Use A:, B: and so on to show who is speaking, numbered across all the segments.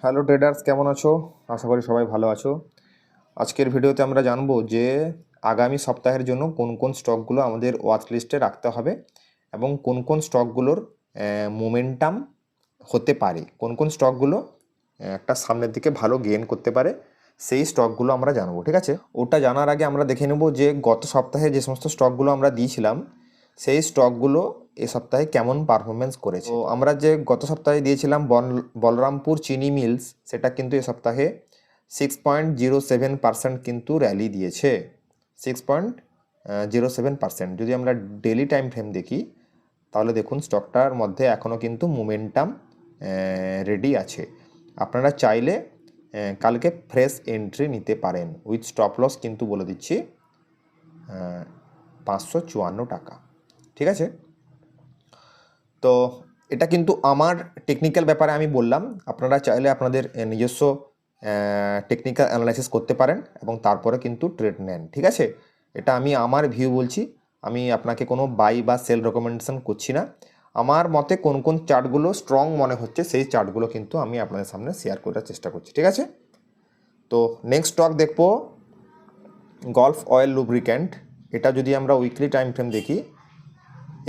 A: Hello traders, কেমন আছো? আশা করি সবাই ভালো আছো। আজকের ভিডিওতে আমরা জানবো যে আগামী সপ্তাহের জন্য কোন কোন স্টকগুলো আমাদের ওয়াচ লিস্টে রাখতে হবে এবং কোন কোন স্টকগুলোর মোমেন্টাম হতে পারে, কোন কোন স্টকগুলো একটা সামনের দিকে ভালো গেইন করতে পারে, সেই স্টকগুলো আমরা জানবো। ঠিক আছে, ওটা জানার আগে আমরা দেখে নেব যে গত সপ্তাহে যে সমস্ত স্টকগুলো আমরা দিয়েছিলাম সেই স্টকগুলো এ সপ্তাহে কেমন পারফরমেন্স করেছে। তো আমরা যে গত সপ্তাহে দিয়েছিলাম বলরামপুর চিনি মিলস, সেটা কিন্তু এ সপ্তাহে 6.07% কিন্তু র্যালি দিয়েছে। 6.07%। যদি আমরা ডেলি টাইম ফ্রেম দেখি তাহলে দেখুন স্টকটার মধ্যে এখনও কিন্তু মোমেন্টাম রেডি আছে। আপনারা চাইলে কালকে ফ্রেশ এন্ট্রি নিতে পারেন উইথ স্টপ লস কিন্তু বলে দিচ্ছি 554 টাকা। ঠিক আছে, তো এটা কিন্তু আমার টেকনিক্যাল ব্যাপারে আমি বললাম। আপনারা চাইলে আপনাদের নিজস্ব টেকনিক্যাল অ্যানালাইসিস করতে পারেন এবং তারপরে কিন্তু ট্রেড নেন। ঠিক আছে, এটা আমি আমার ভিউ বলছি, আমি আপনাকে কোনো বাই বা সেল রেকমেন্ডেশন করছি না। আমার মতে কোন কোন চার্টগুলো স্ট্রং মনে হচ্ছে সেই চার্টগুলো কিন্তু আমি আপনাদের সামনে শেয়ার করার চেষ্টা করছি। ঠিক আছে, তো নেক্সট স্টক দেখবো গলফ অয়েল লুব্রিক্যান্ট। এটা যদি আমরা উইকলি টাইম ফ্রেম দেখি,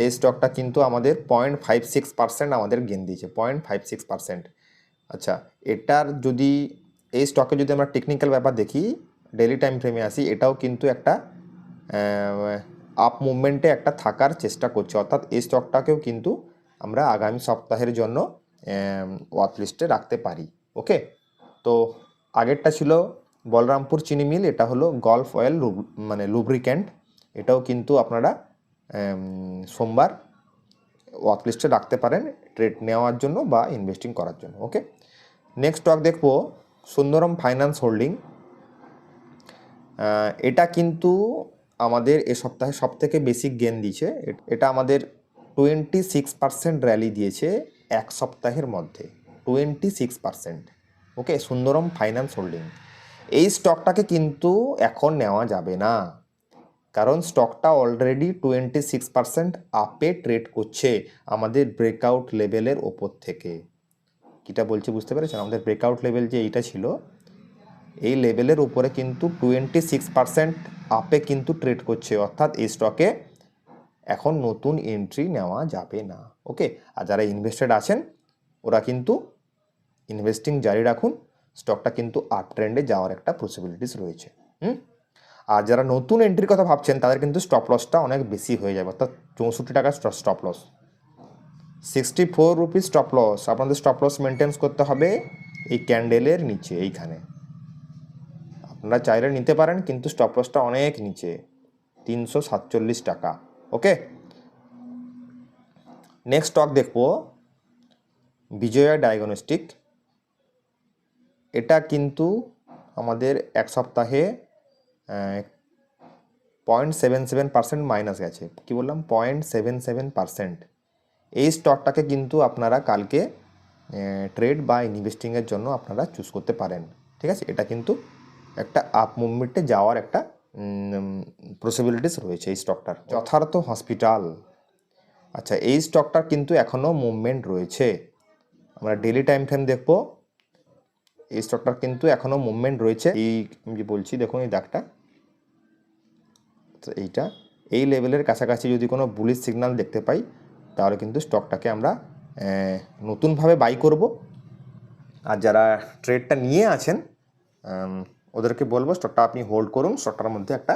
A: এই স্টকটা কিন্তু আমাদের 0.56% আমাদের গেইন দিয়েছে, 0.56%। আচ্ছা, এটার যদি এই স্টকে যদি আমরা টেকনিক্যাল ব্যাপার দেখি, ডেলি টাইম ফ্রেমে আসি, এটাও কিন্তু একটা আপ মুভমেন্টে একটা থাকার চেষ্টা করছে, অর্থাৎ এই স্টকটাকেও কিন্তু আমরা আগামী সপ্তাহের জন্য ওয়াচ লিস্টে রাখতে পারি। ওকে, তো আগেরটা ছিল বলরামপুর চিনি মিল, এটা হলো গলফ অয়েল লুব্রিক্যান্ট। এটাও কিন্তু আপনারা সোমবার ওয়াচ লিস্টে রাখতে পারেন ট্রেড নেওয়ার জন্য বা ইনভেস্টিং করার জন্য। ওকে, নেক্সট স্টক দেখবো সুন্দরম ফাইন্যান্স হোল্ডিং। এটা কিন্তু আমাদের এ সপ্তাহে সবথেকে বেশি গেইন দিয়েছে। এটা আমাদের 26% র্যালি দিয়েছে এক সপ্তাহের মধ্যে, 26%। ওকে, সুন্দরম ফাইন্যান্স হোল্ডিং, এই স্টকটাকে কিন্তু এখন নেওয়া যাবে না, কারণ স্টকটা অলরেডি 26% আপে ট্রেড করছে আমাদের ব্রেকআউট লেভেলের ওপর থেকে। কিটা বলছি বুঝতে পেরেছেন? আমাদের ব্রেকআউট লেভেল যে এইটা ছিল, এই লেভেলের উপরে কিন্তু 26% আপে কিন্তু ট্রেড করছে, অর্থাৎ এই স্টকে এখন নতুন এন্ট্রি নেওয়া যাবে না। ওকে, আর যারা ইনভেস্টেড আছেন ওরা কিন্তু ইনভেস্টিং জারি রাখুন, স্টকটা কিন্তু আপ ট্রেন্ডে যাওয়ার একটা পসিবিলিটিস রয়েছে। আর যারা নতুন এন্ট্রির কথা ভাবছেন তাদের কিন্তু স্টপ লসটা অনেক বেশি হয়ে যাবে, অর্থাৎ 64 টাকার stop loss, 64 rupees stop loss. আপনাদের স্টপ লস মেনটেন করতে হবে এই ক্যান্ডেলের নিচে, এইখানে। আপনারা চাইলে নিতে পারেন কিন্তু স্টপ লসটা অনেক নিচে, 347 টাকা। ওকে, নেক্সট স্টক দেখবো বিজয়া ডায়াগনস্টিক। এটা কিন্তু আমাদের এক সপ্তাহে 0.77% মাইনাস গেছে। কি বললাম? 0.77%। এই স্টকটাকে কিন্তু আপনারা কালকে ট্রেড বা ইনভেস্টিংয়ের জন্য আপনারা চুজ করতে পারেন। ঠিক আছে, এটা কিন্তু একটা আপ মুভমেন্টে যাওয়ার একটা পসিবিলিটিস রয়েছে এই স্টকটার। যথার্থ হসপিটাল, আচ্ছা, এই স্টকটার কিন্তু এখনও মুভমেন্ট রয়েছে। আমরা ডেলি টাইম ফ্রেম দেখবো, এই স্টকটার কিন্তু এখনও মুভমেন্ট রয়েছে। এই আমি যে বলছি দেখুন এই দাগটা, এইটা এই লেভেলের কাছাকাছি যদি কোনো বুলিশ সিগন্যাল দেখতে পাই তাহলে কিন্তু স্টকটাকে আমরা নতুনভাবে বাই করব। আর যারা ট্রেডটা নিয়ে আছেন ওদেরকে বলবো স্টকটা আপনি হোল্ড করুন, স্টকটার মধ্যে একটা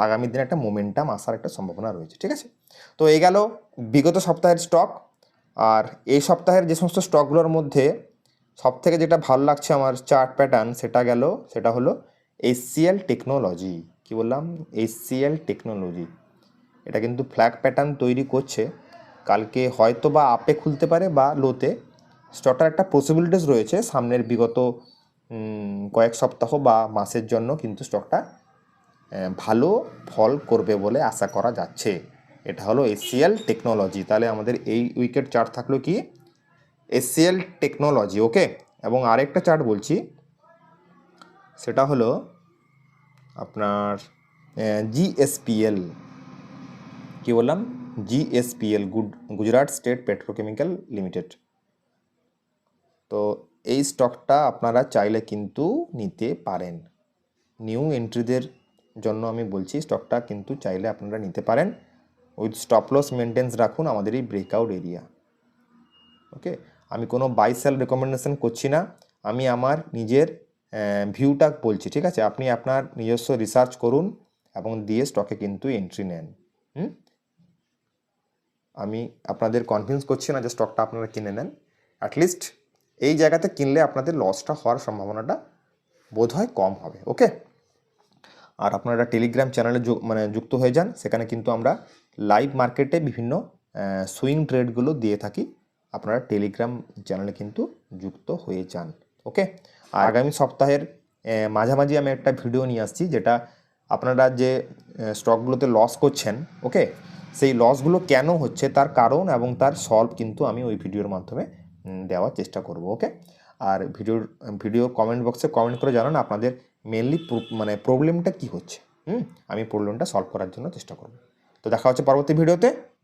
A: আগামী দিনে একটা মোমেন্টাম আসার একটা সম্ভাবনা রয়েছে। ঠিক আছে, তো এই গেল বিগত সপ্তাহের স্টক। আর এই সপ্তাহের যে সমস্ত স্টকগুলোর মধ্যে সবথেকে যেটা ভালো লাগছে আমার চার্ট প্যাটার্ন, সেটা হলো HCL টেকনোলজি। কি বললাম? HCL technology. এটা কিন্তু ফ্ল্যাগ প্যাটার্ন তৈরি করছে, কালকে হয়তো বা আপে খুলতে পারে বা লোতে। স্টকটার একটা পসিবিলিটিস রয়েছে সামনের বিগত কয়েক সপ্তাহ বা মাসের জন্য কিন্তু স্টকটা ভালো ফল করবে বলে আশা করা যাচ্ছে। এটা হলো HCL টেকনোলজি। তাহলে আমাদের এই উইকেট চার্ট থাকলো কি? HCL technology. ওকে, এবং আরেকটা চার্ট বলছি, সেটা হলো আপনার GSPL। কি বললাম? GSPL, Gujarat state petrochemical limited. তো এই স্টকটা আপনারা চাইলে কিন্তু নিতে পারেন। নিউ এন্ট্রিদের জন্য আমি বলছি, স্টকটা কিন্তু চাইলে আপনারা নিতে পারেন। উইথ স্টপ লস মেনটেন্স রাখুন আমাদের এই ব্রেকআউট এরিয়া। ওকে, আমি কোনো বাই সেল রেকমেন্ডেশন করছি না, আমি আমার নিজের ভিউটা বলছি, ঠিক আছে? আপনি আপনার নিজস্ব রিসার্চ করুন এবং দিয়ে স্টকে কিন্তু এন্ট্রি নেন। আমি আপনাদের কনভিন্স করছি না যে স্টকটা আপনারা কিনে নেন। অ্যাটলিস্ট এই জায়গাতে কিনলে আপনাদের লসটা হওয়ার সম্ভাবনাটা বোধহয় কম হবে। ওকে, আর আপনারা টেলিগ্রাম চ্যানেলে যুক্ত হয়ে যান, সেখানে কিন্তু আমরা লাইভ মার্কেটে বিভিন্ন সুইং ট্রেডগুলো দিয়ে থাকি। আপনারা টেলিগ্রাম চ্যানেলে কিন্তু যুক্ত হয়ে যান। ওকে, আর আগামী সপ্তাহের মাঝামাঝি আমি একটা ভিডিও নিয়ে আসছি, যেটা আপনারা যে স্টকগুলোতে লস করছেন, ওকে, সেই লসগুলো কেন হচ্ছে তার কারণ এবং তার সলভ কিন্তু আমি ওই ভিডিওর মাধ্যমে দেওয়ার চেষ্টা করব। ওকে, আর ভিডিওর কমেন্ট বক্সে কমেন্ট করে জানান আপনাদের মেনলি প্রবলেমটা কি হচ্ছে। আমি প্রবলেমটা সলভ করার জন্য চেষ্টা করব। তো দেখা হচ্ছে পরবর্তী ভিডিওতে।